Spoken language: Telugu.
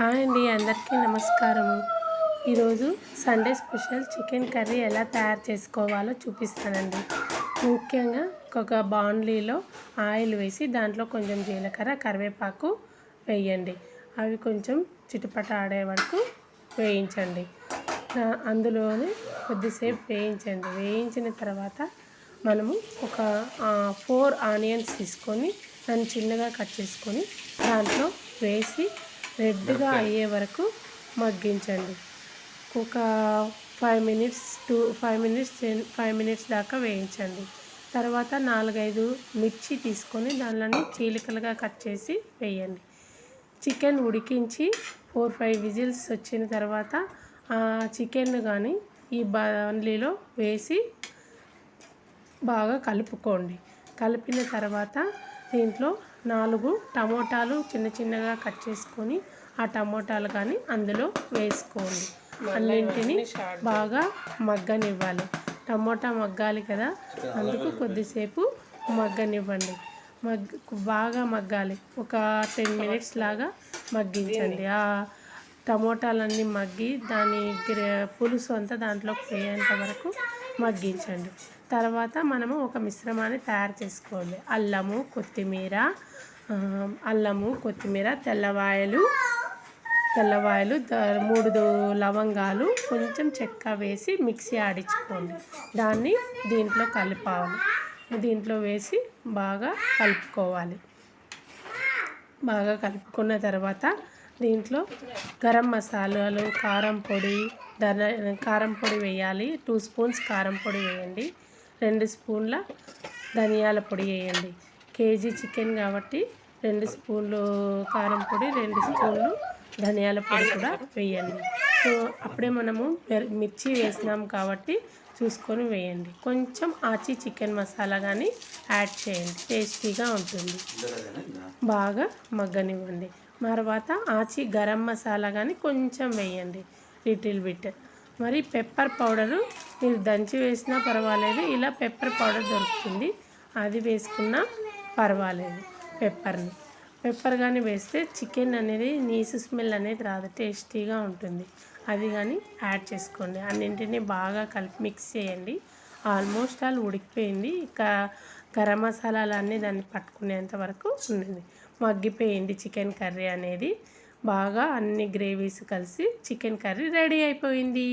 హాయ్ అండి, అందరికీ నమస్కారము. ఈరోజు సండే స్పెషల్ చికెన్ కర్రీ ఎలా తయారు చేసుకోవాలో చూపిస్తానండి. ముఖ్యంగా ఒక బాండ్లీలో ఆయిల్ వేసి దాంట్లో కొంచెం జీలకర్ర, కరివేపాకు వేయండి. అవి కొంచెం చిటపట ఆడే వరకు వేయించండి. అందులోనే కొద్దిసేపు వేయించండి. వేయించిన తర్వాత మనము ఒక 4 ఆనియన్స్ తీసుకొని దాన్ని చిన్నగా కట్ చేసుకొని దాంట్లో వేసి రెడ్గా అయ్యే వరకు మగ్గించండి. ఒక 5 మినిట్స్ దాకా వేయించండి. తర్వాత 4-5 మిర్చి తీసుకొని దానిని చీలికలుగా కట్ చేసి వేయండి. చికెన్ ఉడికించి 4-5 విజిల్స్ వచ్చిన తర్వాత ఆ చికెన్ కానీ ఈ బాండ్లీలో వేసి బాగా కలుపుకోండి. కలిపిన తర్వాత దీంట్లో 4 టమోటాలు చిన్నగా కట్ చేసుకొని ఆ టమోటాలు కానీ అందులో వేసుకోండి. అన్నింటినీ బాగా మగ్గనివ్వాలి. టమోటా మగ్గాలి కదా, అందుకు కొద్దిసేపు మగ్గనివ్వండి. బాగా మగ్గాలి. ఒక 10 మినిట్స్ లాగా మగ్గించండి. ఆ టమోటాలన్నీ మగ్గి దాని పులుసు అంతా దాంట్లోకి పోయేంత వరకు మగ్గించండి. తర్వాత మనము ఒక మిశ్రమాన్ని తయారు చేసుకోవాలి. అల్లము, కొత్తిమీర, తెల్లవాయలు, 3 లవంగాలు, కొంచెం చెక్క వేసి మిక్సీ ఆడించుకోండి. దాన్ని దీంట్లో కలపాలి. దీంట్లో వేసి బాగా కలుపుకోవాలి. బాగా కలుపుకున్న తర్వాత దీంట్లో గరం మసాలాలు, కారం పొడి వేయాలి. 2 స్పూన్స్ కారం పొడి వేయండి. 2 స్పూన్ల ధనియాల పొడి వేయండి. కేజీ చికెన్ కాబట్టి 2 స్పూన్లు కారం పొడి, 2 స్పూన్లు ధనియాల పొడి కూడా వేయండి. సో అప్పుడే మనము మిర్చి వేసినాం కాబట్టి చూసుకొని వేయండి. కొంచెం ఆచి చికెన్ మసాలా కానీ యాడ్ చేయండి, టేస్టీగా ఉంటుంది. బాగా మగ్గనివ్వండి. తర్వాత ఆచి గరం మసాలా కానీ కొంచెం వేయండి, లిటిల్ బిట్. మరి పెప్పర్ పౌడరు మీరు దంచి వేసినా పర్వాలేదు, ఇలా పెప్పర్ పౌడర్ దొరుకుతుంది, అది వేసుకున్నా పర్వాలేదు. పెప్పర్ కానీ వేస్తే చికెన్ అనేది నీసు స్మెల్ అనేది రాదు, టేస్టీగా ఉంటుంది. అది కానీ యాడ్ చేసుకోండి. అన్నింటినీ బాగా కలిపి మిక్స్ చేయండి. ఆల్మోస్ట్ ఉడికిపోయింది. ఇక గరం మసాలాలన్నీ దాన్ని పట్టుకునేంత వరకు ఉండండి. మగ్గిపోయింది చికెన్ కర్రీ అనేది. బాగా అన్ని గ్రేవీస్ కలిసి చికెన్ కర్రీ రెడీ అయిపోయింది.